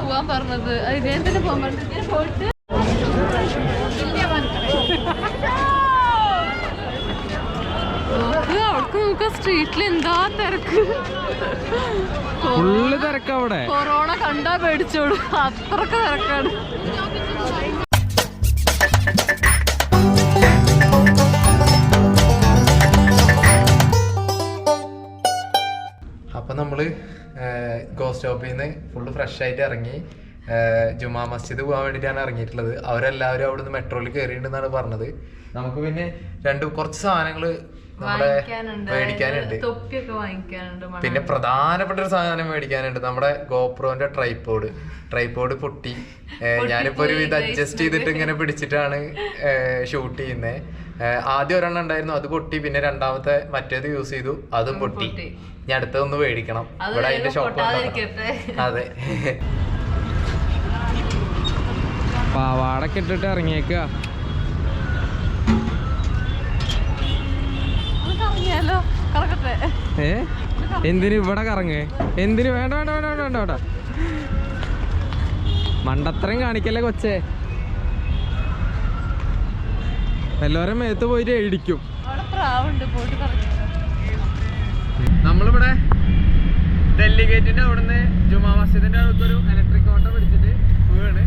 പോവാൻ പറഞ്ഞത് ഇദ്ദേഹം തന്നെ പോകാൻ പറഞ്ഞത് പോയിട്ട് അവർക്ക് നോക്ക സ്ട്രീറ്റിൽ എന്താ തിരക്ക്. അവിടെ കൊറോണ കണ്ടാ പേടിച്ചോളൂ, അത്രക്ക് തിരക്കാണ്. അപ്പൊ നമ്മള് ഗോ സ്റ്റോപ്പിൽ നിന്ന് ഫുള്ള് ഫ്രഷ് ആയിട്ട് ഇറങ്ങി ജുമാ മസ്ജിദ് പോകാൻ വേണ്ടിയിട്ടാണ് ഇറങ്ങിയിട്ടുള്ളത്. അവരെല്ലാവരും അവിടുന്ന് മെട്രോയിൽ കയറിയിട്ടുണ്ടെന്നാണ് പറഞ്ഞത്. നമുക്ക് പിന്നെ കുറച്ച് സാധനങ്ങള് നമ്മുടെ മേടിക്കാനുണ്ട്. പിന്നെ പ്രധാനപ്പെട്ട ഒരു സാധനം മേടിക്കാനുണ്ട്, നമ്മുടെ ഗോപ്രോന്റെ ട്രൈപോഡ് പൊട്ടി. ഞാനിപ്പോ ഒരു ഇത് അഡ്ജസ്റ്റ് ചെയ്തിട്ട് ഇങ്ങനെ പിടിച്ചിട്ടാണ് ഷൂട്ട് ചെയ്യുന്നത്. ആദ്യം ഒരെണ്ണം ഉണ്ടായിരുന്നു, അത് പൊട്ടി. പിന്നെ രണ്ടാമത്തെ മറ്റേത് യൂസ് ചെയ്തു, അതും പൊട്ടി. ഞാൻ അടുത്തൊന്ന് മേടിക്കണം. ഇവിടെ അതിന്റെ ഷോപ്പ്. അതെ, പാവാടൊക്കെ ഇട്ടിട്ട് ഇറങ്ങിയേക്ക. എന്തിനു ഇവിടെ കറങ്ങ്? എന്തിനു? വേണ്ട വേണ്ട വേണ്ട വേണ്ട വേണ്ട, മണ്ടത്തരം കാണിക്കല്ലേ കൊച്ചേ. എല്ലാവരും മേത്ത് പോയിട്ട് ഇടിക്കും. നമ്മളിവിടെ ഡൽഹി ഗേറ്റിന്റെ അവിടുന്ന് ജുമാ മസ്ജിദിന്റെ അടുത്തൊരു ഇലക്ട്രിക് ഓട്ടോ പിടിച്ചിട്ട് പോവാണ്.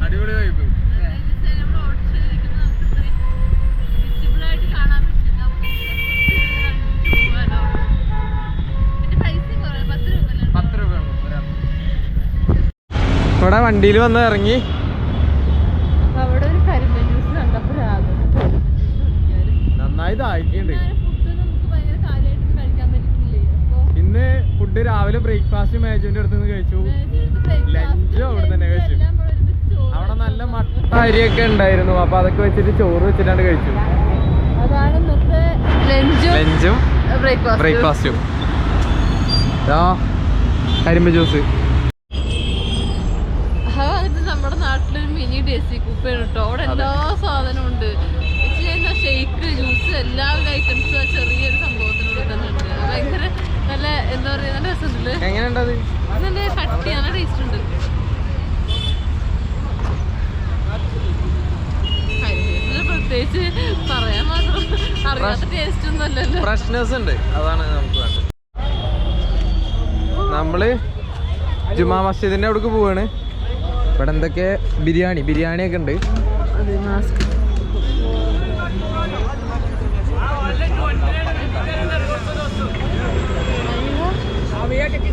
അടിപൊളി വൈബ്. ഇവിടെ വണ്ടിയിൽ വന്ന് ഇറങ്ങി. നന്നായി ദാഹിക്കുന്നുണ്ട്. ഇന്ന് ഫുഡ് രാവിലെ ബ്രേക്ക്ഫാസ്റ്റ് മേജുവിന്റെ അടുത്ത് നിന്ന് കഴിച്ചു. ലഞ്ചും അവിടെ തന്നെ കഴിച്ചു. അവിടെ നല്ല മട്ട അരിയൊക്കെ ഉണ്ടായിരുന്നു, അപ്പൊ അതൊക്കെ വെച്ചിട്ട് ചോറ് വെച്ചിട്ടാണ് കഴിച്ചു. ലഞ്ചും ബ്രേക്ക്ഫാസ്റ്റും. കരിമ്പ് ജ്യൂസ്. നമ്മുടെ നാട്ടിലൊരു മിനി ഡേസി കൂപ്പയാണ് കേട്ടോ. അവിടെ എല്ലാ സാധനവും ഉണ്ട്. ഷെയ്ക്ക്, ജ്യൂസ്, എല്ലാവിധ ഐറ്റംസും ആ ചെറിയൊരു സംഭവത്തിനുള്ളിൽ തന്നെ ഉണ്ട്. ഭയങ്കര നല്ല എന്താ പറയുക, നല്ല രസമുണ്ട്. എങ്ങനെയുണ്ടത്? നല്ല കട്ടി, നല്ല ടേസ്റ്റ് ഉണ്ട്. പ്രത്യേകിച്ച് പറയാൻ മാത്രം അറിയാത്ത ടേസ്റ്റ് ഒന്നും അല്ലല്ലോ. ഫ്രഷ്നെസ് ഉണ്ട്, അതാണ് നമുക്ക് വേണ്ടത്. നമ്മള് ജുമാ മസ്ജിദിന്റെ അവിടേക്ക് പോവാണ്. ഇവിടെ എന്തൊക്കെ ബിരിയാണിയൊക്കെ ഉണ്ട്.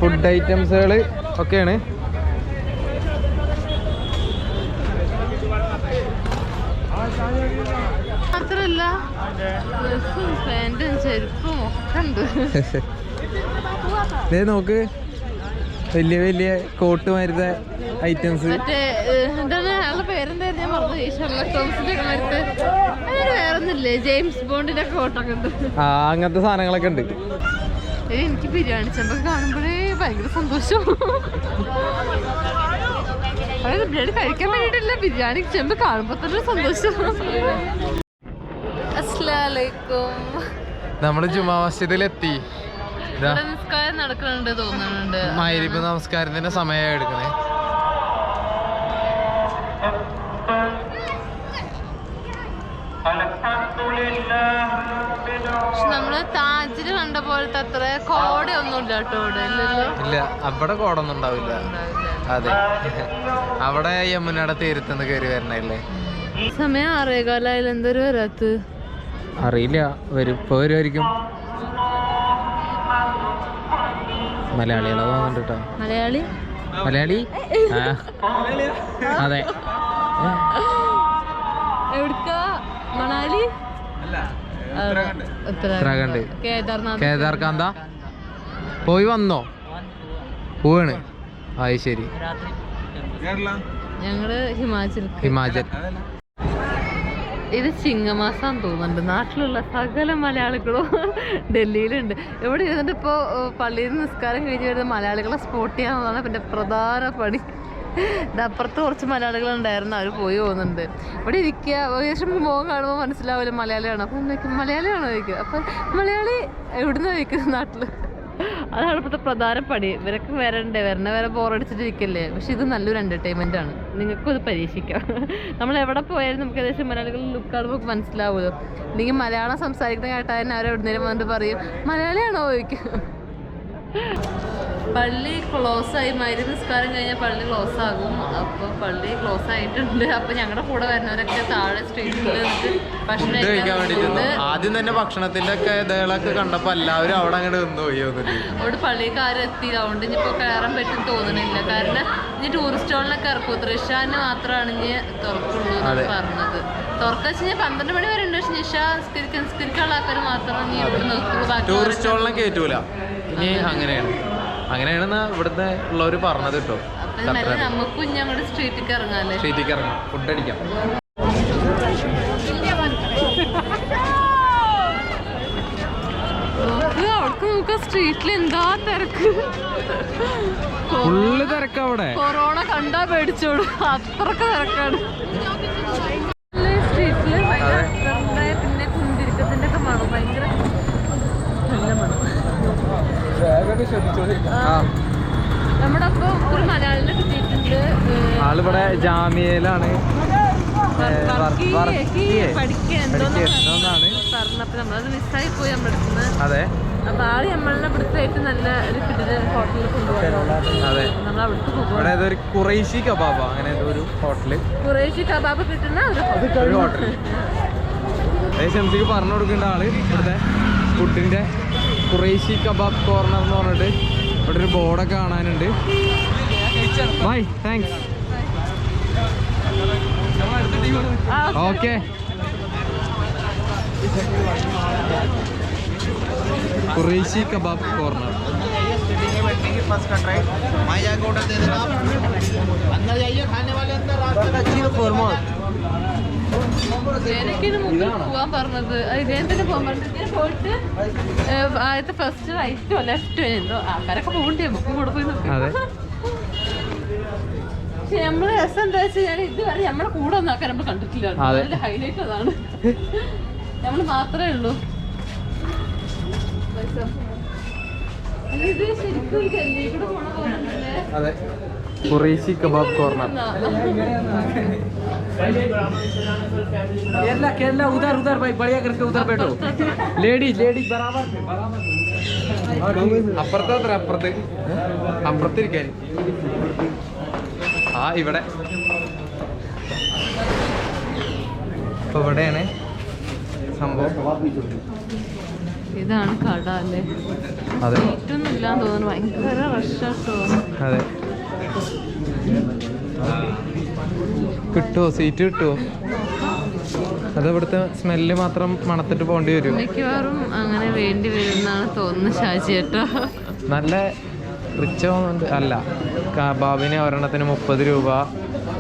ഫുഡ് ഐറ്റംസുകൾ ഒക്കെയാണ്. മാത്രല്ല ഡ്രസ്സും പാന്റും ചെരുപ്പും ഒക്കെ ഉണ്ട്. നോക്ക്, വലിയ വലിയ കോട്ട് മാരുത്തെ ഐറ്റംസ്. മറ്റേ എന്താണ് അയാളുടെ പേരെന്തായിരുന്നു, ഞാൻ പറഞ്ഞു. ഷെർലക് ഹോംസിന്റെ ഒക്കെ മാരത്തെ വേറൊന്നുമില്ലേ, ജെയിംസ് ബോണ്ടിന്റെ കോട്ടൊക്കെ ഉണ്ട്. അങ്ങനത്തെ സാധനങ്ങളൊക്കെ ഉണ്ട്. എനിക്ക് ബിരിയാണി ചെമ്പൊക്കെ കാണുമ്പോഴേ ഭയങ്കര സന്തോഷം. അതായത് ബിരിയാണി കഴിക്കാൻ വേണ്ടിയിട്ടില്ല, ബിരിയാണി ചെമ്പ് കാണുമ്പോ തന്നെ സന്തോഷം. അസ്സലാമലൈക്കും. നമ്മള് ജുമാ മസ്ജിദിലെത്തി. നമസ്കാരം നടക്കുന്നുണ്ട് തോന്നുന്നുണ്ട്. മഗ്‌രിബ് നമസ്കാരത്തിന്റെ സമയമായി എടുക്കണേ. നമ്മള് താജില് കണ്ട പോലത്തെ അത്ര കോടയൊന്നും ഇല്ല കേട്ടോ ഇവിടെ. ഇല്ല, അവിടെ കോടൊന്നും ഉണ്ടാവില്ല. അതെ, അവിടെ യമുനയുടെ തീരത്തുനിന്ന് കയറി വരണല്ലേ. സമയം 6:15 എന്തൊരു വരാത്ത് അറിയില്ല. ഇപ്പൊ വരുമായിരിക്കും. മലയാളികളെ തോന്നുന്നുണ്ട് കേട്ടോ. മലയാളി അതെ. എവിടുക്കാ? മണാലി, ഉത്തരാഖണ്ഡ്, കേദാർകാന്ത പോയി വന്നോ? പോവാണ്. അത് ശരി. ഞങ്ങള് ഹിമാചൽ. ഇത് ചിങ്ങമാസാന്ന് തോന്നുന്നുണ്ട്. നാട്ടിലുള്ള സകല മലയാളികളും ഡൽഹിയിലുണ്ട്. ഇവിടെ ഇരുന്നിട്ട് ഇപ്പോൾ പള്ളിയിൽ നിന്ന് നിസ്കാരം കഴിഞ്ഞ് വരുന്ന മലയാളികളെ സ്പോട്ട് ചെയ്യാന്നുള്ളതാണ് പിന്നെ പ്രധാന പണി. ഇത് അപ്പുറത്ത് കുറച്ച് മലയാളികൾ ഉണ്ടായിരുന്നു, അവർ പോയി പോകുന്നുണ്ട്. ഇവിടെ ഇരിക്കുക ഏകദേശം മുഖം കാണുമ്പോൾ മനസ്സിലാവില്ല മലയാളിയാണോ. അപ്പം മലയാളിയാണോ ചോദിക്കുക. അപ്പം മലയാളി എവിടുന്ന് ചോദിക്കുന്നത് നാട്ടിൽ. അതാണ് ഇപ്പോഴത്തെ പ്രധാന പണി. ഇവരൊക്കെ വരണ്ടേ, വരെ ബോറടിച്ചിട്ടിരിക്കല്ലേ. പക്ഷെ ഇത് നല്ലൊരു എൻ്റർടൈൻമെൻ്റ് ആണ്, നിങ്ങൾക്കും ഇത് പരീക്ഷിക്കാം. നമ്മൾ എവിടെ പോയാലും നമുക്ക് ഏകദേശം മലയാളികളുടെ ലുക്ക് കാണുമ്പോൾ മനസ്സിലാവുമല്ലോ. അല്ലെങ്കിൽ മലയാളം സംസാരിക്കുന്ന കേട്ടാൽ തന്നെ അവരെവിടുന്നേരം വന്നിട്ട് പറയും മലയാളിയാണോ ചോദിക്കും. പള്ളി ക്ലോസ് ആയി, മഗ്‌രിബ് നിസ്കാരം കഴിഞ്ഞാൽ പള്ളി ക്ലോസ് ആകും. അപ്പോൾ പള്ളി ക്ലോസ് ആയിട്ടുണ്ട്. അപ്പോൾ ഞങ്ങളുടെ കൂടെ വരുന്നവരൊക്കെ താഴെ സ്ട്രീറ്റിൽ ഭക്ഷണം കഴിക്കാൻ വേണ്ടിയിട്ട് ആദ്യം തന്നെ ഭക്ഷണത്തിന്റെ ഒക്കെ ഇതകളൊക്കെ കണ്ടപ്പോൾ എല്ലാവരും അവിടെ അങ്ങോട്ട് നിന്ന് പോയി. അവിടെ പള്ളിക്കാരും എത്തി, അതുകൊണ്ട് ഇനിയിപ്പോൾ കയറാൻ പറ്റും തോന്നണില്ല. കാരണം ഇനി ടൂറിസ്റ്റുകളിലൊക്കെ ഇറക്കും, തൃശ്ശാരിന് മാത്രമാണ് ഇനി തുറക്കുള്ളൂ എന്ന് പറഞ്ഞത്. തുറക്കാച്ച് കഴിഞ്ഞാൽ 12 മണി വരെ ഉണ്ട്. പക്ഷെ നിഷ നിസ്കരിക്കാനുള്ള ആൾക്കാർ മാത്രം ഇനി ഇവിടെ നിർത്തുള്ളൂ. ടൂറിസ്റ്റുകളിലും കയറ്റൂല ഇനി. അങ്ങനെയാണ് ഇവിടുത്തെ ഉള്ളവർ പറഞ്ഞത് കേട്ടോ. നമുക്കും ഞങ്ങളുടെ സ്ട്രീറ്റിലേക്ക് ഇറങ്ങാല്ലേ, സ്ട്രീറ്റിലേക്ക് ഇറങ്ങാം, ഫുഡ് അടിക്കാം. അവർക്ക് നോക്ക സ്ട്രീറ്റിൽ എന്താ തിരക്ക്, ഫുള്ള് തിരക്ക്. അവിടെ കൊറോണ കണ്ടാ പേടിച്ചോളൂ, അത്രക്ക് തിരക്കാണ് സ്ട്രീറ്റില്. പിന്നെ കുന്തിരിക്കത്തിന്റെ ഒക്കെ മണം, ഭയങ്കര നല്ല മണം. നമ്മുടെ ഒപ്പം ഒരു മലയാളിനെ കിട്ടിയിട്ടുണ്ട്. ആളിവിടെ ജാമ്യയിലാണ് പഠിക്കാന്നാണ് പറഞ്ഞപ്പോ നമ്മളത് മിസ്സായി പോയി നമ്മുടെ അടുത്ത്. അതെ. അപ്പൊ ആള് നമ്മളെ ഇവിടുത്തെ നല്ല ഒരു കിടിലൻ ഹോട്ടലിൽ കൊണ്ടുപോകും. അതെ, നമ്മൾ അവിടുത്തെ പോകും. ഖുറൈശി കബാബ്, അങ്ങനെ ഒരു ഹോട്ടല്, ഖുറൈശി കബാബ് കിട്ടുന്ന ഒരു ഹോട്ടൽ. ഷംസിക്ക് പറഞ്ഞു കൊടുക്കേണ്ട ആള് ഇവിടുത്തെ ഫുഡിന്റെ ഖുറൈശി കബാബ് കോർണർ എന്ന് പറഞ്ഞിട്ട് ഇവിടെ ഒരു ബോർഡൊക്കെ കാണാനുണ്ട്. Bye, thanks. Okay. Qureshi kebab corner. പോവാൻ പറഞ്ഞത് ഇദ്ദേഹത്തിന് പോകാൻ പറഞ്ഞത്. പോയിട്ട് ആദ്യത്തെ ഫസ്റ്റ് റൈറ്റോ ലെഫ്റ്റോ എന്തോ ആൾക്കാരൊക്കെ പോകണ്ടേ, നമുക്കും കൂടെ പോയി നോക്കാം. പക്ഷെ നമ്മള് രസം എന്താ വെച്ചാൽ ഞാൻ ഇതുവരെ നമ്മളെ കൂടെ ഒന്നും ആക്കാൻ നമ്മൾ കണ്ടിട്ടില്ല. അതിന്റെ ഹൈലൈറ്റ് അതാണ്, നമ്മള് മാത്രമേ ഉള്ളൂ. ഇത് ശരിക്കും ഗല്ലിക്കൂടെ പോണ പോലെ. അതെ, ഖുറൈശി കബാബ് കോർണർ. केरला उधर उधर भाई बढ़िया करके उधर बैठो. लेडीज बराबर. അപ്പുറത്തിരിക്കാൻ. ഇവിടെ ഇപ്പൊ ഇവിടെയാണ് സംഭവം. ഇതാണ് കട അല്ലേ? അതെ, സീറ്റൊന്നും ഇല്ലാന്ന് തോന്നുന്നു, ഭയങ്കര റഷാട്ടോ. അതെ. കിട്ടുമോ സീറ്റ്? കിട്ടുമോ? അത് ഇവിടുത്തെ സ്മെല്ല് മാത്രം മണത്തിട്ട് പോകേണ്ടി വരും. മിക്കവാറും അങ്ങനെ വേണ്ടി വരും എന്നാണ് തോന്നുന്നത് ഷാജി ചേട്ടാ. നല്ല റിച്ച് അല്ല, കബാബിന് ഒരെണ്ണത്തിന് 30 രൂപ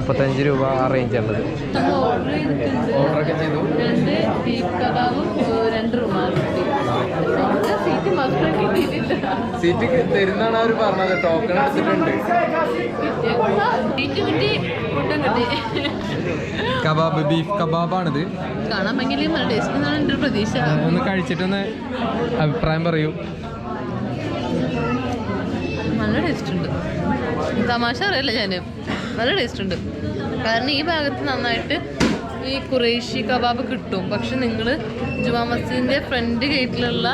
35 രൂപ ആ റേഞ്ച് ഉള്ളത്. ഓർഡറൊക്കെ ചെയ്തു. 2 ബീഫ് കബാബും 2 റുമാൽ റൊട്ടി. സീറ്റ് തരുന്നാണ് അവർ പറഞ്ഞത്. ടോക്കൺ എടുത്തിട്ടുണ്ട്. കബാബ്, ബീഫ് കബാബാണിത്. കാണാൻ ഭയങ്കര നല്ല ടേസ്റ്റ് എന്നാണ് എൻ്റെ ഒരു പ്രതീക്ഷ. ഒന്ന് കഴിച്ചിട്ടൊന്ന് അഭിപ്രായം പറയൂ. നല്ല ടേസ്റ്റ് ഉണ്ട്, തമാശ അറിയില്ല ഞാൻ, നല്ല ടേസ്റ്റ് ഉണ്ട്. കാരണം ഈ ഭാഗത്ത് നന്നായിട്ട് ഈ ഖുറൈശി കബാബ് കിട്ടും. പക്ഷെ നിങ്ങൾ ജുമാ മസ്ജിദിൻ്റെ ഫ്രണ്ട് ഗേറ്റിലുള്ള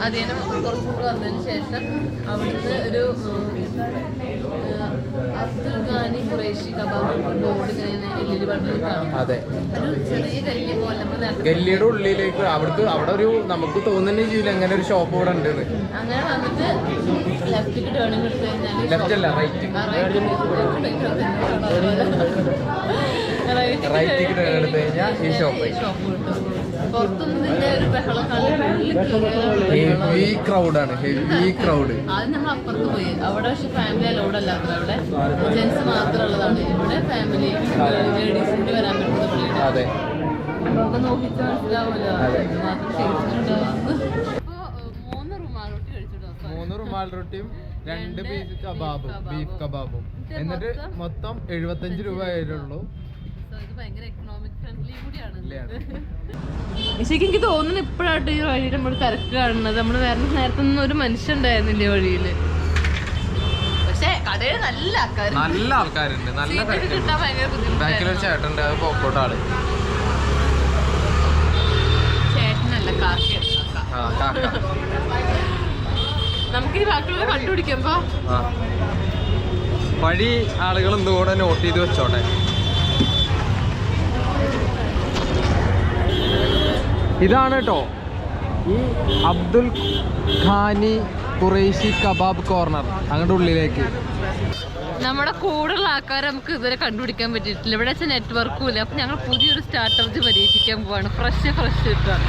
അതിനെ കുറച്ചുകൂടി വന്നതിന് ശേഷം അവിടുന്ന് ഒരു Abdul Qaani Qureshi kebab board വലിയൊരു ബണ്ടിൽ കാണും. അതെ, ഒരു ചെറിയ ഗല്ലി പോലെ ഗല്ലിയുടെ ഉള്ളിലേക്ക് അവിടെ ഒരു നമുക്ക് തോന്നുന്നേ ചെയ്യില്ല അങ്ങനെ ഒരു ഷോപ്പ് ഇവിടെ ഉണ്ട്. അങ്ങനെ വന്നിട്ട് ലെഫ്റ്റിക്ക് ടേണിങ് എടുത്തു കഴിഞ്ഞാൽ ലെഫ്റ്റ് അല്ല റൈറ്റ്, റൈറ്റിക്ക് ടേൺ എടുത്തു കഴിഞ്ഞാൽ ഈ ഷോപ്പ് കിട്ടും. പുറത്തൊന്നും ഇതിന്റെ ഒരു ബഹളം ഹെവി ക്രൗഡാണ്, ഹെവി ക്രൗഡ്. ആദ്യം നമ്മൾ അപ്പുറത്ത് പോയി, അവിടെ പക്ഷെ ഫാമിലി അലൗഡ് അല്ലാത്ത, അവിടെ ജെന്റ്സ് മാത്രമുള്ളതാണ്. ഇവിടെ ഫാമിലി ലേഡീസ് കൂടി വരാൻ പറ്റുന്നത്. അതെ, നമുക്ക് നോക്കിയിട്ട് മനസ്സിലാവുമല്ലോ മാത്രം ക്ഷീണിച്ചിട്ടുണ്ടാവുമെന്ന്. 3 റുമാൽ റൊട്ടി കഴിച്ചിട്ടുണ്ടോ? 3 റുമാൽ റൊട്ടിയും 2 പീസ് കബാബും ബീഫ് കബാബും എന്നിട്ട് മൊത്തം 75 രൂപ ആയിട്ടുള്ളൂ. ഇത് ഭയങ്കര എക്കണോമിക് ഫ്രണ്ട്ലി കൂടിയാണ്. ശരിക്കും എനിക്ക് തോന്നുന്നു ഇപ്പോഴായിട്ട് ഈ വഴിയിൽ നമ്മൾ തിരക്ക് കാണുന്നത്. നമ്മൾ വേറെ നേരത്തെ ഒന്നും ഒരു മനുഷ്യൻ ഉണ്ടായിരുന്നില്ല വഴിയില്. പക്ഷെ കടയിൽ നല്ല ആൾക്കാരുണ്ട്, നല്ല കിട്ടാൻ ഭയങ്കര ബുദ്ധിമുട്ടാണ്. ചേട്ടൻ്റെ പോക്കോട്ടാള് ചേട്ടനല്ല കാക്ക. നമുക്ക് ഈ ബാക്കിയുള്ള കണ്ടുപിടിക്കുമ്പോ വഴി ആളുകൾ എന്തുകൂടെ നോട്ട് ചെയ്ത് വെച്ചോട്ടെ. ഇതാണ് കേട്ടോ ഈ Abdul Qaani Qureshi kebab corner. അങ്ങോട്ട് ഉള്ളിലേക്ക് നമ്മുടെ കൂടുതൽ ആൾക്കാരെ നമുക്ക് ഇതുവരെ കണ്ടുപിടിക്കാൻ പറ്റിയിട്ടില്ല. ഇവിടെ വെച്ചാൽ നെറ്റ്വർക്കും ഇല്ല. അപ്പൊ ഞങ്ങൾ പുതിയൊരു സ്ട്രാറ്റജി പരീക്ഷിക്കാൻ പോവാണ്. ഫ്രഷ് കിട്ടാൻ.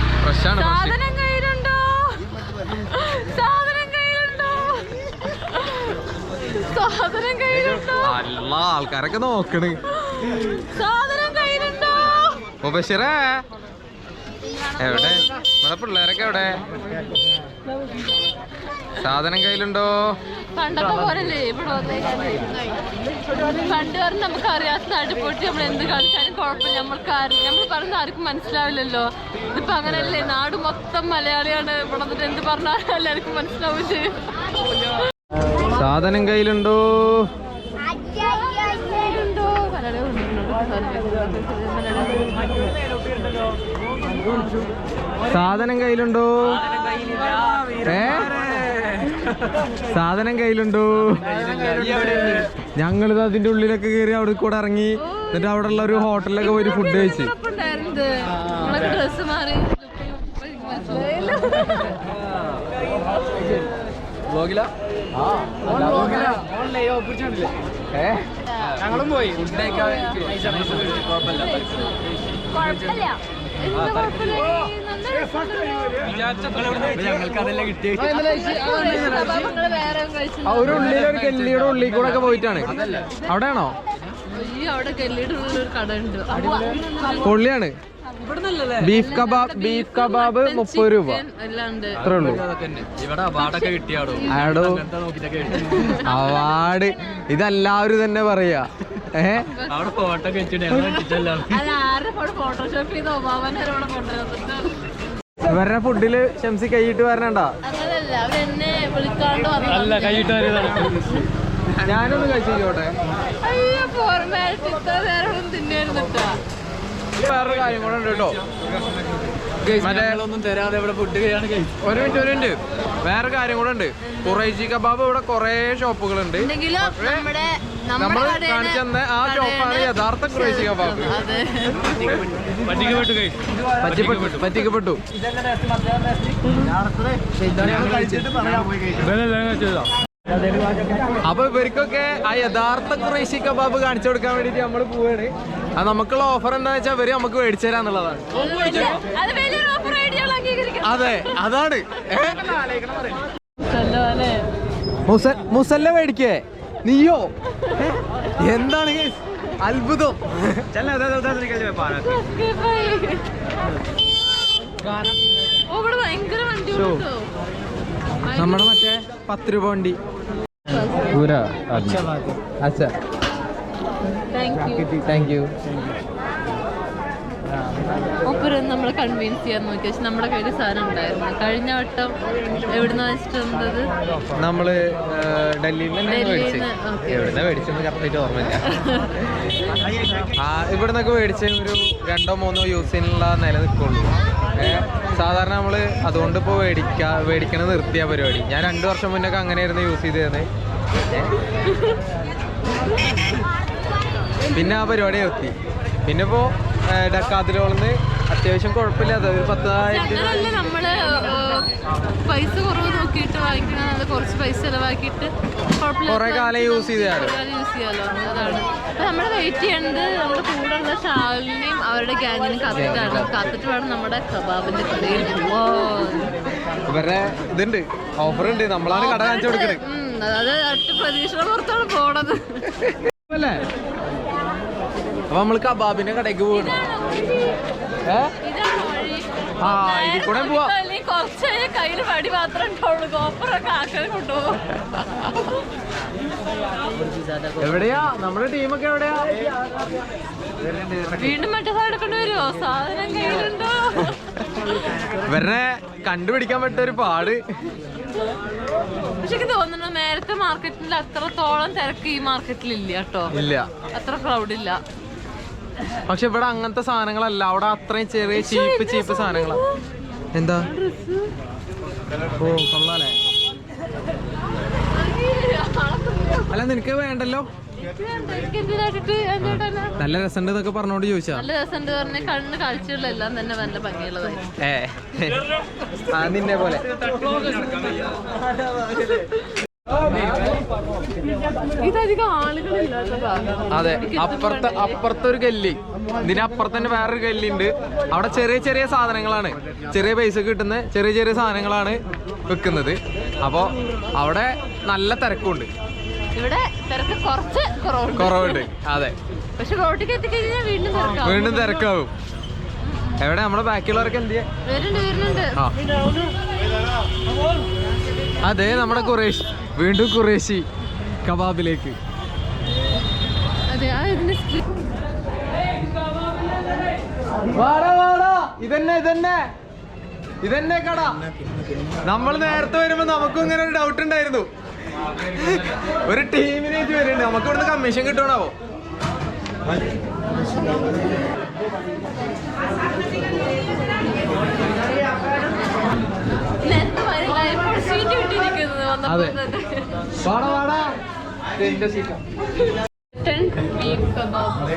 സാധനം കയ്യിലുണ്ടോ? അല്ല ആൾക്കാരൊക്കെ നോക്കണ്. സാധനം കയ്യിലുണ്ടോ? മുബഷിറേ എവിടെ? നമ്മുടെ പിള്ളേരൊക്കെ എവിടെ? സാധനം കയ്യിലുണ്ടോ? കണ്ടപ്പോ പോരല്ലേ ഇവിടെ കണ്ടുവരുന്ന നമുക്ക് അറിയാത്ത നാട്ടിൽ പോയിട്ട് നമ്മൾ എന്ത് കളിച്ചാലും കുഴപ്പമില്ല. നമ്മൾ പറയുന്ന ആർക്കും മനസ്സിലാവില്ലല്ലോ. ഇതിപ്പോ അങ്ങനെയല്ലേ, നാട് മൊത്തം മലയാളിയാണ്. ഇവിടെ വന്നിട്ട് എന്ത് പറഞ്ഞാലും എല്ലാവർക്കും മനസ്സിലാവില്ലേ. സാധനം കയ്യിലുണ്ടോ? സാധനം കയ്യിലുണ്ടോ? സാധനം കയ്യിലുണ്ടോ? ഞങ്ങളിത് അതിന്റെ ഉള്ളിലൊക്കെ കയറി അവിടെ കൂടെ ഇറങ്ങി. എന്നിട്ട് അവിടെ ഉള്ള ഒരു ഹോട്ടലിലൊക്കെ പോയി ഫുഡ് കഴിച്ച്. ഡ്രസ് മാറി ഞങ്ങളും പോയി ഞങ്ങൾക്കതെല്ലാം കിട്ടിയ ഒരു ഉള്ളിലൊരു കെല്ലിയുടെ ഉള്ളിൽ കൂടെ ഒക്കെ പോയിട്ടാണ്. അവിടെയാണോ? അവിടെ കെല്ലിയുടെ ഉള്ളിലൊരു കട ഉണ്ട്. പൊള്ളിയാണ്. ബീഫ് കബാബ് 30 രൂപ. അത്രേ ഉള്ളൂ. ഇവിടെ അവാർഡൊക്കെ കിട്ടിയാടോ. അവാർഡ് ഇതെല്ലാവരും തന്നെ പറയാ. അവിടെ ഫോട്ടോ ഇവരുടെ ഫുഡില് ഷംസി കൈയിട്ട് വരണണ്ടാ? അല്ല കൈയിട്ട് വരുന്നതാണ്. ഞാനൊന്ന് കഴിച്ചോട്ടെ. വേറൊരു കാര്യം കൂടെ ഉണ്ട് കേട്ടോ. ഒന്നും തരാതെ ഇവിടെ ഫുഡ് കഴിയാണ്. ഒരു മിനിറ്റ് വേറെ കാര്യം കൂടെ ഉണ്ട്. ഖുറൈശി കബാബ് ഇവിടെ കൊറേ ഷോപ്പുകളുണ്ട്. നമ്മൾ കാണിച്ചു തന്ന ആ ഷോപ്പാണ് യഥാർത്ഥ ഖുറൈശി കബാബ്. പറ്റിക്കപ്പെട്ടു. അപ്പൊ ഇവർക്കൊക്കെ ആ യഥാർത്ഥ ഖുറൈശി കബാബ് കാണിച്ചു കൊടുക്കാൻ വേണ്ടിട്ട് നമ്മള് പോവാണ്. അത് നമുക്കുള്ള ഓഫർ എന്താ വെച്ചാൽ ഇവര് നമുക്ക് മേടിച്ചു തരാന്നുള്ളതാണ്. അതെ അതാണ്. മുസല്ല മേടിക്കേ നീയോ? എന്താണ് അത്ഭുതം. നമ്മുടെ മറ്റേ 10 രൂപ വണ്ടി താങ്ക് യു. ഒപ്പരം നമ്മളെ കൺവിൻസ് ചെയ്യാൻ നോക്കി. പക്ഷെ നമ്മുടെ കയ്യിൽ സാധനം ഉണ്ടായിരുന്നു. കഴിഞ്ഞ വട്ടം എവിടുന്ന വെച്ചിട്ടുള്ളത്? നമ്മള് ഡൽഹിയിൽ എവിടുന്ന മേടിച്ചെന്ന് കറക്റ്റായിട്ട് ഓർമ്മയില്ല. ഇവിടുന്നൊക്കെ മേടിച്ച് ഒരു 2-3 യൂസിനുള്ള നില നിൽക്കുള്ളൂ. സാധാരണ നമ്മള് അതുകൊണ്ട് ഇപ്പോൾ മേടിക്കണത് നിർത്തിയ പരിപാടി. ഞാൻ 2 വർഷം മുന്നൊക്കെ അങ്ങനെയായിരുന്നു യൂസ് ചെയ്തിരുന്നത്. പിന്നെ ആ പരിപാടി നിർത്തി. പിന്നെ ഇപ്പോൾ ഡക്കാത്തിലോളന്ന് അത്യാവശ്യം കുഴപ്പമില്ലാതെ ഒരു 10,000 നമ്മള് പൈസ കുറവ് നോക്കിയിട്ട് വാങ്ങിക്കുന്നത്. കുറച്ച് പൈസ ചെലവാക്കിയിട്ട് കുറെ കാലം യൂസ് ചെയ്യാലോ. അതാണ് നമ്മള് വെയിറ്റ് ചെയ്യേണ്ടത്. നമ്മുടെ കൂടെ ഉള്ള ഷാലിനെയും അവരുടെ ഗ്യാങ്ങിനും കാത്തിട്ട് വേണം നമ്മുടെ കബാബിന്റെ കടയിൽ പോവാൻ. ഇവരുടെ ഇതുണ്ട്, ഓഫർ ഉണ്ട്. നമ്മളാണ് കട കാണിച്ചു കൊടുക്കുന്നത്. അത് ഒറ്റ പ്രതീക്ഷയുടെ പുറത്താണ് പോണത് അല്ലേ? അപ്പൊ നമ്മള് കബാബിന്റെ കടയ്ക്ക് പോകണം. ആ ഇതിൽ കൂടെ പോവാ. കുറച്ച് കയ്യില് പടി മാത്രം ഉണ്ടാവുള്ളൂ. ഗോപ്പറൊക്കെ ആക്കാൻ കൊണ്ടുപോകും. എവിടെയാ നമ്മുടെ ടീമൊക്കെ എവിടെയാ? വീണ്ടും മറ്റേ സാധനം എടുക്കേണ്ടി വരുമോ? സാധനം കയ്യിലുണ്ടോ? ഇവരെ കണ്ടുപിടിക്കാൻ പറ്റൊരു പാട്. പക്ഷെ എനിക്ക് തോന്നുന്നു നേരത്തെ മാർക്കറ്റിൽ അത്രത്തോളം തിരക്ക് ഈ മാർക്കറ്റിൽ ഇല്ല കേട്ടോ. ഇല്ല, അത്ര ക്രൗഡ് ഇല്ല. പക്ഷെ ഇവിടെ അങ്ങനത്തെ സാധനങ്ങളല്ല, അവിടെ അത്രയും ചെറിയ ചീപ്പ് സാധനങ്ങളാ. എന്താ? ഓ കൊള്ളാലേ. അല്ല നിനക്ക് വേണ്ടല്ലോ? നല്ല രസമുണ്ട് എന്നൊക്കെ പറഞ്ഞോണ്ട് ചോദിച്ചാ. നല്ല രസമുണ്ട് പറഞ്ഞ കണ്ണ് കാഴ്ചകളെല്ലാം തന്നെ നല്ല ഭംഗിയുള്ളതായി. നിന്നെ പോലെ ഇതധികം ആളുകളില്ലാത്ത ഭാഗമാണ്. അതെ, അപ്പുറത്തെ ഒരു ഗല്ലി, ഇതിനപ്പുറത്ത് തന്നെ വേറൊരു ഗല്ലി ഉണ്ട്. അവിടെ ചെറിയ ചെറിയ സാധനങ്ങളാണ്, ചെറിയ പൈസ കിട്ടുന്ന ചെറിയ ചെറിയ സാധനങ്ങളാണ് വെക്കുന്നത്. അപ്പോൾ അവിടെ നല്ല തിരക്കുണ്ട്. ഇവിടെ തിരക്ക് കുറച്ച് കുറവുണ്ട്. അതെ, പക്ഷെ റോട്ടിലേക്ക് എത്തിക്കഴിഞ്ഞാൽ വീണ്ടും തിരക്കാവും. എവിടെ നമ്മുടെ ബാക്കിയുള്ളവർക്ക് എന്ത് ചെയ്യാ? വരുന്നുണ്ട്. അതെ, നമ്മുടെ ഖുറേഷ് വീണ്ടും ഖുറേഷി കബാബിലേക്ക്. ഇതന്നെ കട. നമ്മൾ നേരത്തെ വരുമ്പോ നമുക്കും ഇങ്ങനെ ഒരു ഡൗട്ട് ഉണ്ടായിരുന്നു, ഒരു ടീമിനേറ്റ് വരുന്നുണ്ട്, നമുക്ക് ഇവിടുന്ന് കമ്മീഷൻ കിട്ടണാവോ? അതെ,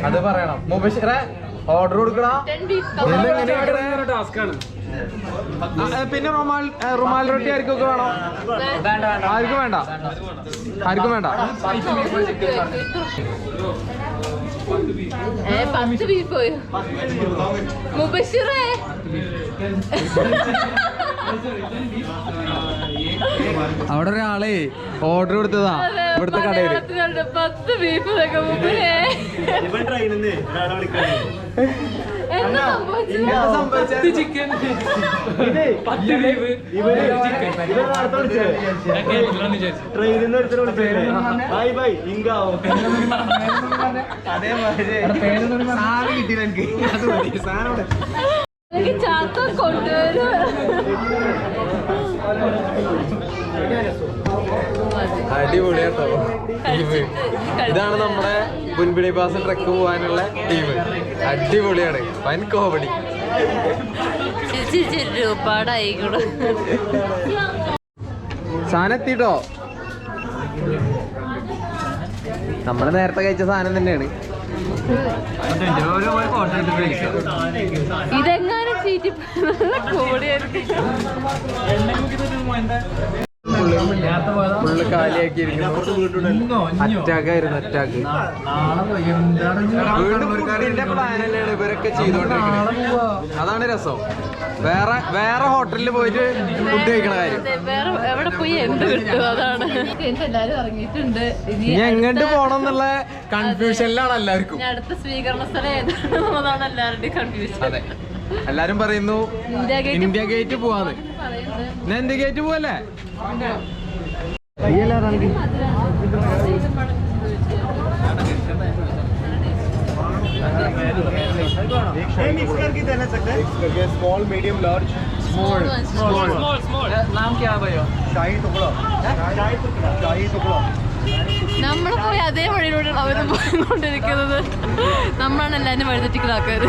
അത് പറയണം. മുബഷിറെ ഓർഡർ കൊടുക്കണ. പിന്നെ റുമാൽ റൊട്ടി ആർക്കൊക്കെ വേണോ? ആർക്കും വേണ്ട. ആർക്കും വേണ്ട. 10 ബീഫ് പോയോ മുബഷിറേ? അവിടെ ഒരാളെ ഓർഡർ കൊടുത്തതാ ഇവിടുത്തെ കടയില്. 10 ബീഫ് ചിക്കൻ ചാത്ത കൊണ്ടുവരും. അടിപൊളിയാട്ടോ ടീം. ഇതാണ് നമ്മുടെ മുൻപിടി പാസ് ട്രക്ക് പോകാനുള്ള ടീം. അടിപൊളിയാണ്, വൻ കോമഡി. ഒരുപാടായിക്കോട്ടെ. സാധനം എത്തിട്ടോ. നമ്മള് നേരത്തെ കഴിച്ച സാധനം തന്നെയാണ്. ഇതെങ്ങാനും ചീറ്റി കോടിയായിരിക്കും. ഫുള്ള് കാലിയാക്കിയിരിക്കുന്നു. അറ്റാക്കായിരുന്നു, അറ്റാക്ക്. വീണ്ടും ഫുഡിന്റെ പ്ലാൻ തന്നെയാണ് ഇവരൊക്കെ ചെയ്തോണ്ടിരിക്കുന്നത്. അതാണ് രസം. വേറെ ഹോട്ടലിൽ പോയിട്ട് ഫുഡ് കഴിക്കണ കാര്യം. വേറെ എവിടെ പോയി എന്ത് കിട്ടും, അതാണ്. എല്ലാരും ഇറങ്ങിയിട്ടുണ്ട്. ഇനി എങ്ങോട്ട് പോണം എന്നുള്ള കൺഫ്യൂഷനിലാണ് എല്ലാവർക്കും. അടുത്ത സ്വീകരണ സ്ഥലം ഏതാണെന്നുള്ളതാണ് എല്ലാവരുടെയും കൺഫ്യൂഷൻ. അതെ, എല്ലാരും പറയുന്നു ഇന്ത്യ ഗേറ്റ് പോവാന്ന്. ഞാൻ ഇന്ത്യ ഗേറ്റ് പോവല്ലേ? स्मॉल मीडियम लार्ज नाम क्या है भैया? शाही टुकड़ा शाही टुकड़ा. നമ്മൾ പോയി അതേ വഴിയിലൂടെയാണ് അവരും പോയിക്കൊണ്ടിരിക്കുന്നത്. നമ്മളാണ് എല്ലാവരും വഴിതെറ്റിക്കലാക്കാറ്.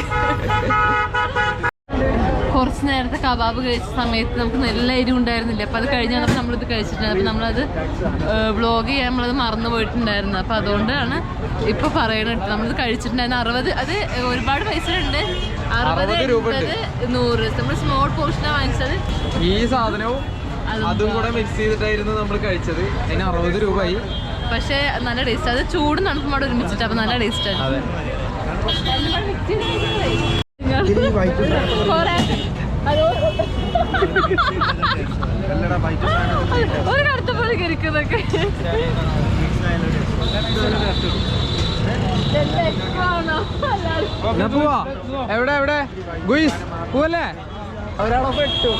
കുറച്ച് നേരത്തെ കബാബ് കഴിച്ച സമയത്ത് നമുക്ക് നല്ല എരിവ് ഉണ്ടായിരുന്നില്ല. അപ്പോൾ അത് കഴിഞ്ഞ് വന്നപ്പോൾ നമ്മളിത് കഴിച്ചിട്ടുണ്ടായിരുന്നു. അപ്പോൾ നമ്മളത് വ്ളോഗ് ചെയ്യാൻ നമ്മളത് മറന്നു പോയിട്ടുണ്ടായിരുന്നു. അപ്പോൾ അതുകൊണ്ടാണ് ഇപ്പോൾ പറയണത്. നമ്മളിത് കഴിച്ചിട്ടുണ്ടായിരുന്നു. 60, അത് ഒരുപാട് പൈസ ഉണ്ട്. 60, 80, 100. നമ്മൾ സ്മോൾ പോർഷനാണ് വാങ്ങിച്ചത്. ഈ സാധനവും അതും കൂടെ മിക്സ് ചെയ്തിട്ടായിരുന്നു നമ്മൾ കഴിച്ചത്. അതിന് 60 രൂപയായി. പക്ഷേ നല്ല ടേസ്റ്റ്. അത് ചൂട് തണുപ്പും അവിടെ ഒരുമിച്ചിട്ട്. അപ്പോൾ നല്ല ടേസ്റ്റ് ആണ്. ഒരു കറുത്തപ്പോൾ കരിക്കുന്നൊക്കെ പോവാ. എവിടെ എവിടെ ഗുയിസ് പോവല്ലേ? ഒരാളെ പെട്ടു.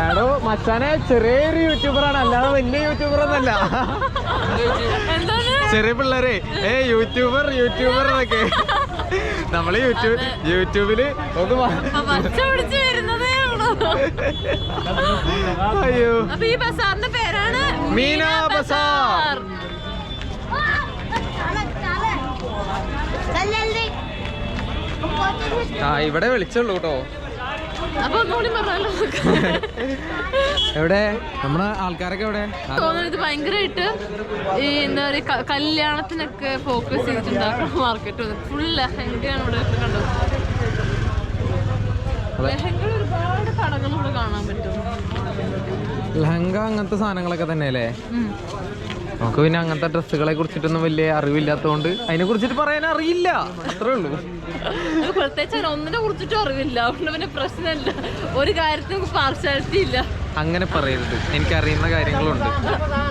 എടോ മച്ചാനെ ചെറിയൊരു യൂട്യൂബറാണ്, അല്ലാതെ വലിയ യൂട്യൂബർ ഒന്നല്ല. ചെറിയ പിള്ളേരെ യൂട്യൂബർ എന്നൊക്കെ നമ്മള് യൂട്യൂബില് ഒന്ന് അയ്യോ. ഈ ബസാറിന്റെ പേരാണ് മീന ബസാർ. ഇവിടെ വിളിച്ചുള്ളൂ കേട്ടോ. എവിടെ നമ്മുടെ ആൾക്കാരൊക്കെ എവിടെ? തോന്നുന്നു ഇത് ഭയങ്കരമായിട്ട് ഈ എന്താ പറയാ കല്യാണത്തിനൊക്കെ ഫോക്കസ് ചെയ്തിട്ടുണ്ടാക്കുന്ന മാർക്കറ്റ് ഫുൾ ലെഹങ്കയാണ് ഇവിടെ കണ്ടത്. ലെഹങ്ക ഒരുപാട് കടകൾ ഇവിടെ കാണാൻ പറ്റും. ലഹങ്ക അങ്ങനത്തെ സാധനങ്ങളൊക്കെ തന്നെയല്ലേ? നമുക്ക് പിന്നെ അങ്ങനത്തെ ഡ്രസ്സുകളെ കുറിച്ചിട്ടൊന്നും വലിയ അറിവില്ലാത്തതുകൊണ്ട് അതിനെ കുറിച്ചിട്ട് പറയാൻ അറിയില്ല, അത്രേ ഉള്ളൂ. പ്രത്യേകിച്ച് ഒന്നിനെ കുറിച്ചിട്ടും അറിവില്ല, അതുകൊണ്ട് പിന്നെ പ്രശ്നമില്ല. ഒരു കാര്യത്തിൽ പാർഷ്യാലിറ്റി ഇല്ല. അങ്ങനെ പറയരുത്, എനിക്കറിയുന്ന കാര്യങ്ങളുണ്ട്.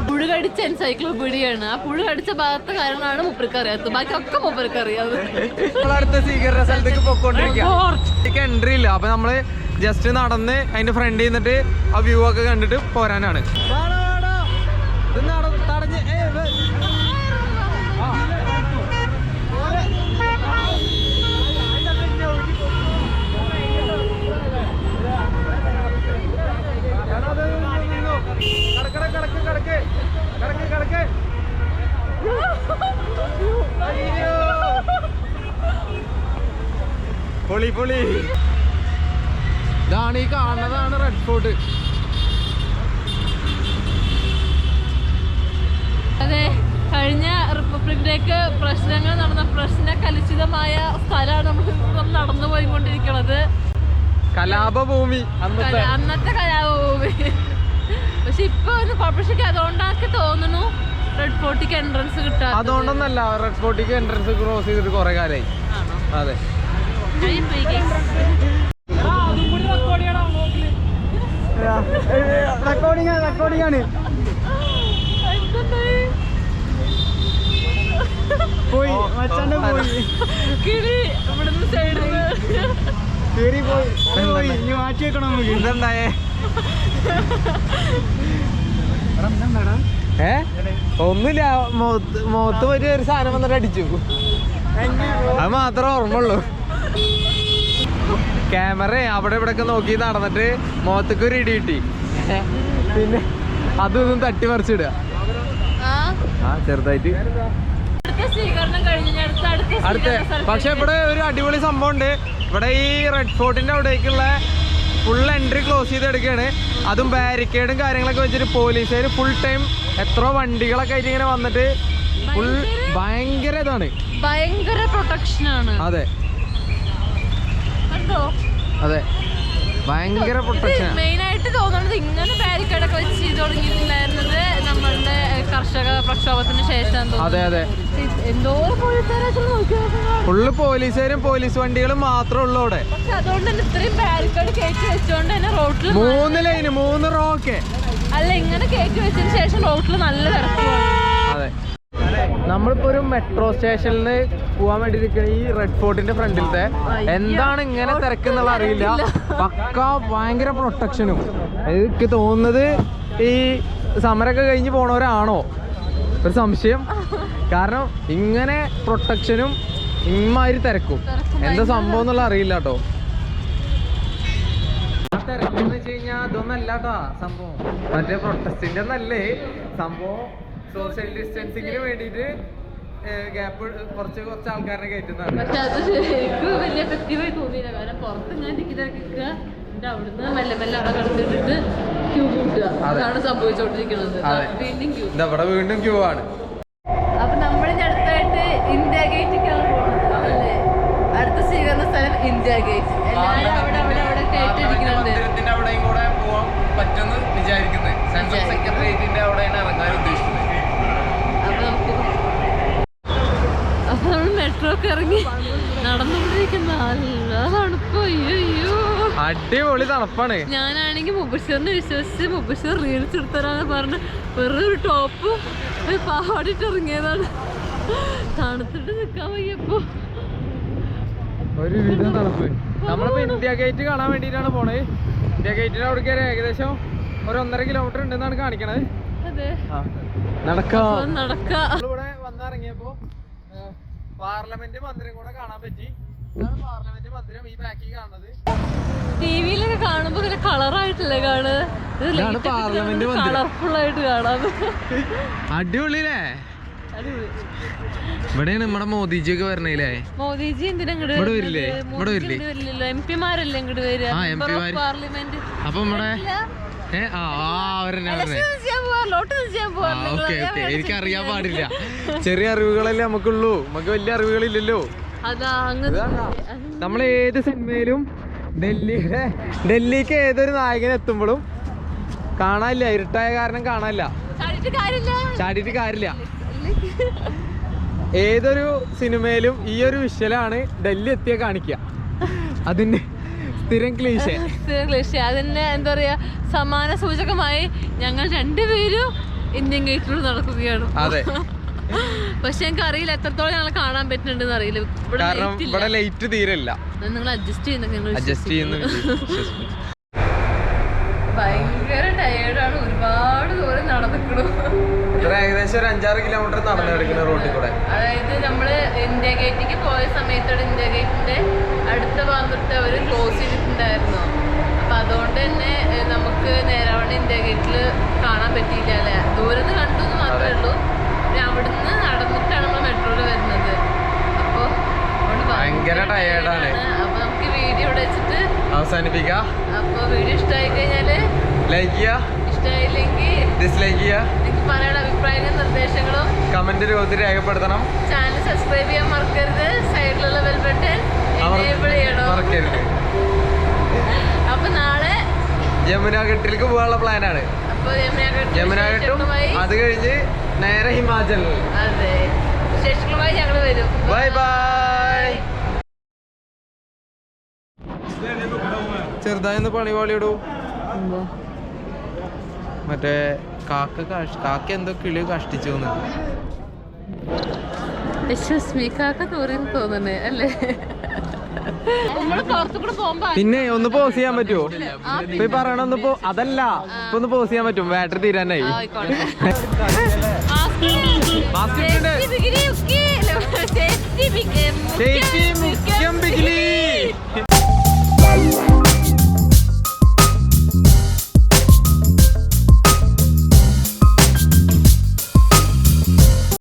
പുഴു കടിച്ച എൻസൈക്ലോപീഡിയാണ്. ആ പുഴു കടിച്ച ഭാഗത്തെ കാര്യങ്ങളാണ് മൂപ്പർക്ക് അറിയാത്തത്, ബാക്കിയൊക്കെ മൂപ്പർക്ക് അറിയാം. അടുത്ത സ്വീകരണ സ്ഥലത്തേക്ക് പൊക്കോണ്ടിരിക്കുക. എൻട്രി ഇല്ല, അപ്പൊ നമ്മള് ജസ്റ്റ് നടന്ന് അതിന്റെ ഫ്രണ്ട് നിന്നിട്ട് ആ വ്യൂ ഒക്കെ കണ്ടിട്ട് പോരാനാണ്. പൊളി പൊളി. ഇതാണ് ഈ കാണുന്നതാണ് റെഡ് ഫോർട്ട്. അതെ, കഴിഞ്ഞ റിപ്പബ്ലിക് ഡേക്ക് പ്രശ്നങ്ങൾ നടന്ന പ്രശ്നകലുഷിതമായ സ്ഥലമാണ് നമ്മൾ നടന്നു പോയിക്കൊണ്ടിരിക്കുന്നത്. കലാപഭൂമി, അന്നത്തെ കലാപഭൂമി. പക്ഷെ ഇപ്പൊ ഒന്ന് കുഴപ്പമില്ല, അതുകൊണ്ടാക്കി തോന്നുന്നു റെഡ് ഫോർട്ടിക്ക് എൻട്രൻസ് കിട്ടാ. അതുകൊണ്ടൊന്നല്ല, റെഡ് ഫോർട്ടിക്ക് എൻട്രൻസ് ക്രോസ് ചെയ്തിട്ട് കുറെ കാലായി. അതെ, റെക്കോർഡിംഗ് ആണ്. പോയി മച്ചാന്റെ പോയി കിളി ഇവിടുന്ന് സൈഡിൽ പോയി. ഇനി മാറ്റി വെക്കണം നമുക്ക്. ഇതെന്തായേ? ഒന്നുമില്ല, മുഖത്ത് പറ്റിയ ഒരു സാധനം വന്നിട്ട് അടിച്ചു, അത് മാത്രമേ ഓർമ്മയുള്ളൂ. ക്യാമറ അവിടെ ഇവിടെയൊക്കെ നോക്കി നടന്നിട്ട് മുഖത്തേക്ക് ഒരു ഇടി കിട്ടി, പിന്നെ അതും ഇതും തട്ടി മറിച്ചിടുക. ചെറുതായിട്ട് അടുത്ത. പക്ഷെ ഇവിടെ ഒരു അടിപൊളി സംഭവം ഉണ്ട്. ഇവിടെ ഈ റെഡ് ഫോർട്ടിന്റെ അവിടേക്കുള്ള ഫുൾ എൻട്രി ക്ലോസ് ചെയ്തെടുക്കുകയാണ്. അതും ബാരിക്കേഡും കാര്യങ്ങളൊക്കെ വെച്ചിട്ട് പോലീസുകാർ ഫുൾ ടൈം എത്ര വണ്ടികളൊക്കെ ആയിട്ട് ഇങ്ങനെ വന്നിട്ട് ഫുൾ ഭയങ്കര ഇതാണ്, ഭയങ്കര പ്രൊട്ടക്ഷൻ ആണ്. അതെ അതെ, ഭയങ്കര പ്രൊട്ടക്ഷൻ. മെയിൻ ആയിട്ട് തോന്നുന്നത് ഇങ്ങനെ ബാരിക്കേഡൊക്കെ വെച്ച് ചെയ്ത് തുടങ്ങിയിട്ടുണ്ടായിരുന്നത് നമ്മളുടെ കർഷക പ്രക്ഷോഭത്തിന് ശേഷം. അതെ അതെ, എന്തോ ഫുള്ള് പോലീസുകാരും പോലീസ് വണ്ടികളും മാത്രമേ ഉള്ളൂ അവിടെ. പക്ഷെ അതുകൊണ്ട് തന്നെ ഇത്രയും ബാരിക്കേഡ് കയറ്റി വെച്ചോണ്ട് തന്നെ റോഡിൽ 3 ലൈന് 3 റോ ഒക്കെ അല്ല, ഇങ്ങനെ കയറ്റി വെച്ചതിന് ശേഷം റോഡിൽ നല്ല തിരക്കുമാണ്. അതെ, നമ്മളിപ്പോ ഒരു മെട്രോ സ്റ്റേഷനിൽ പോവാൻ വേണ്ടി ഇരിക്കുന്ന ഈ റെഡ് ഫോർട്ടിന്റെ ഫ്രണ്ടിലത്തെ എന്താണ് ഇങ്ങനെ തിരക്കെന്നുള്ള അറിയില്ല. പക്ക ഭയങ്കര പ്രൊട്ടക്ഷനും. എനിക്ക് തോന്നുന്നത് ഈ സമരമൊക്കെ കഴിഞ്ഞ് പോണവരാണോ ഒരു സംശയം. കാരണം ഇങ്ങനെ പ്രൊട്ടക്ഷനും ഇമ്മാതിരി തിരക്കും എന്താ സംഭവം എന്നുള്ള അറിയില്ല കേട്ടോ. തിരക്കെന്ന് വെച്ച് കഴിഞ്ഞാൽ അതൊന്നല്ല കേട്ടാ സംഭവം, മറ്റേ പ്രൊട്ടസ്റ്റിന്റെ ഒന്നല്ലേ സംഭവം. സോഷ്യൽ ഡിസ്റ്റൻസിങ്ങിന് വേണ്ടിയിട്ട് ഗ്യാപ്പ് കുറച്ച് ആൾക്കാരെ കയറ്റുന്നതാണ്. പക്ഷെ അത് ശരിക്കും വലിയ എഫക്റ്റീവായി തോന്നിയില്ല. കാരണം പുറത്ത് ഞാൻ ടിക്കറ്റ് അവിടുന്ന് മെല്ലെ മെല്ലെ അവിടെ കിടത്തിട്ട് ക്യൂ കൂട്ടുക, അതാണ് സംഭവിച്ചുകൊണ്ടിരിക്കുന്നത്. വീണ്ടും ക്യൂ, ഇവിടെ വീണ്ടും ക്യൂ ആണ്. അപ്പൊ നമ്മളിന്റെ അടുത്തായിട്ട് ഇന്ത്യ ഗേറ്റിലേക്കാണ് പോകുന്നത് അല്ലേ? അടുത്ത സ്വീകരണ സ്ഥലം ഇന്ത്യ ഗേറ്റ്. എല്ലാവരും അവിടെ അവിടെ അവിടെ കേട്ടിരിക്കുന്നുണ്ട്. അവിടെയും കൂടെ പോവാൻ പറ്റുമെന്ന് വിചാരിക്കുന്നത്. സെൻട്രൽ സെക്രട്ടേറിയറ്റിന്റെ അവിടെയാണ് ഇറങ്ങാൻ ഉദ്ദേശിക്കുന്നത്. അപ്പൊ നമ്മൾ മെട്രോ ഒക്കെ ഇറങ്ങി നടന്നുകൊണ്ടിരിക്കുന്ന നല്ല തണുപ്പ്. അയ്യോ, അടിപൊളി തണുപ്പാണ്. ഞാനാണെങ്കിൽ മുബഷിറിനെ വിശ്വസിച്ച് മുബഷിർ റീൽസ് എടുത്തരാന്ന് പറഞ്ഞ് വെറുതെ ഒരു ടോപ്പ് പാടിട്ട് ഇറങ്ങിയതാണ്. തണുത്തിട്ട് നിൽക്കാൻ വയ്യപ്പോ. ഒരു വിധം തണുപ്പ്. നമ്മളിപ്പോ ഇന്ത്യ ഗേറ്റ് കാണാൻ വേണ്ടിട്ടാണ് പോണേ. ഇന്ത്യ ഗേറ്റിന് അവിടെ ഏകദേശം ഒരു 1.5 കിലോമീറ്റർ ഉണ്ടെന്നാണ് കാണിക്കണത്. അതെ നടക്കാം. നടക്കാം. ഇവിടെ വന്നിറങ്ങിയപ്പോ പാർലമെന്റ് മന്ദിരം കൂടെ കാണാൻ പറ്റി. ഇതാണ് പാർലമെന്റ് മന്ദിരം ഈ ബാക്കിൽ കാണുന്നത്. ടിവിയിലൊക്കെ കാണുമ്പോ ഇങ്ങനെ കളറായിട്ടല്ലേ ഇതാണ് പാർലമെന്റ് മന്ദിരം. കളർഫുൾ ആയിട്ട് കാണാം. അടിപൊളിയില്ലേ? അടിപൊളി. ഇവിടെയാണ് നമ്മുടെ മോദിജി ഒക്കെ വരണല്ലേ? മോദിജി എന്തിനാ ഇങ്ങോട്ട് ഇവിടെ വരില്ലേ? ഇവിടെ വരില്ലേ? വരില്ലല്ലോ. MP-മാരല്ലേ ഇങ്ങോട്ട് വരിക? MP മാര്. പാർലമെന്റ്. അപ്പൊ നമ്മുടെ അവരെന്നെ എനിക്കറിയാൻ പാടില്ല. ചെറിയ അറിവുകളല്ലേ നമുക്കുള്ളൂ, നമുക്ക് വലിയ അറിവുകളില്ലല്ലോ. അതാ അങ്ങനെ നമ്മൾ ഏത് സിനിമയിലും ഡൽഹിക്ക് ഏതൊരു നായകൻ എത്തുമ്പോഴും കാണാനില്ല, ഇരുട്ടായ കാരണം കാണാനില്ല, ചാടിയിട്ട് കാര്യമില്ല. ഏതൊരു സിനിമയിലും ഈ ഒരു വിഷ്വലാണ് ഡൽഹി എത്തിയ കാണിക്കുക. അതിന്റെ സ്ഥിരം ക്ലീശേ. അതിന് എന്താ പറയാ, സമാന സൂചകമായി ഞങ്ങൾ രണ്ടുപേരും ഇന്ത്യൻ ഗേറ്റിലൂടെ നടക്കുകയാണ്. അതെ. പക്ഷെ എനിക്ക് അറിയില്ല എത്രത്തോളം ഞങ്ങൾ കാണാൻ പറ്റുന്നുണ്ടെന്ന് അറിയില്ല. കാരണം ഇവിടെ ലൈറ്റ് തീരല്ല. നിങ്ങൾ അഡ്ജസ്റ്റ് അഡ്ജസ്റ്റ് ചെയ്യുന്ന ഭയങ്കര ടയേർഡാണ്. ഒരുപാട് ദൂരം നടന്നിക്കണു. ഏകദേശം ഒരു 5-6 കിലോമീറ്റർ നടന്നു കിടക്കുന്ന റോഡിൽ കൂടെ. അതായത് നമ്മള് ഇന്ത്യ ഗേറ്റിലേക്ക് പോയ സമയത്തോടെ ഇന്ത്യ ഗേറ്റിന്റെ അടുത്ത ഭാഗം തൊട്ട് അവർ ക്ലോസ് ചെയ്തിട്ടുണ്ടായിരുന്നു. അപ്പൊ അതുകൊണ്ട് തന്നെ നമുക്ക് നേരാവണ്ണം ഇന്ത്യ ഗേറ്റില് കാണാൻ പറ്റിയില്ല അല്ലെ. ദൂരത്ത് കണ്ടു എന്ന് മാത്രമേ ഉള്ളൂ. പിന്നെ അവിടുന്ന് നടന്നിട്ടാണ് നമ്മൾ മെട്രോയില് വരുന്നത്. അപ്പൊ ഭയങ്കര ടയേർഡാണ്. അപ്പൊ നമുക്ക് വീഡിയോ ഇവിടെ വെച്ചിട്ട് അവസാനിപ്പിക്കാം. അപ്പൊ വീഡിയോ ഇഷ്ടമായി കഴിഞ്ഞാല് ലൈക്ക് ചെയ്യുക, ഇഷ്ടമായില്ലെങ്കിൽ ഡിസ്ലൈക്ക് ചെയ്യുക. നിങ്ങൾക്ക് പറയാനുള്ള അഭിപ്രായങ്ങളും നിർദ്ദേശങ്ങളും കമന്റ് രൂപത്തിൽ രേഖപ്പെടുത്തണം. ചാനൽ സബ്സ്ക്രൈബ് ചെയ്യാൻ മറക്കരുത്. സൈഡിലുള്ള ബെൽ ബട്ടൺ എനേബിൾ ചെയ്യണം. മറക്കരുത്. അപ്പൊ നാളെ യമുന ഘട്ടിലേക്ക് പോകാനുള്ള പ്ലാനാണ്. അപ്പൊ യമുന ഘട്ടും അത് കഴിഞ്ഞ് നേരെ ഹിമാചൽ. അതെ, വിശേഷങ്ങളുമായി ഞങ്ങൾ വരും. Bye bye. ചെറുതായൊന്ന് പണി പാളിയിടൂ. മറ്റേ കാക്ക എന്തോ കിളി കഷ്ടിച്ചു കാക്ക തോന്നിന്ന് തോന്നണേ അല്ലേ? നമ്മള് പുറത്തുകൂടെ പോകുമ്പോ പിന്നെ ഒന്ന് പോസ് ചെയ്യാൻ പറ്റുമോ? ഇപ്പൊ പറയണ അതല്ല, ഇപ്പൊ ഒന്ന് പോസ് ചെയ്യാൻ പറ്റും. ബാറ്ററി തീരാനായി. ആയിക്കോട്ടെ.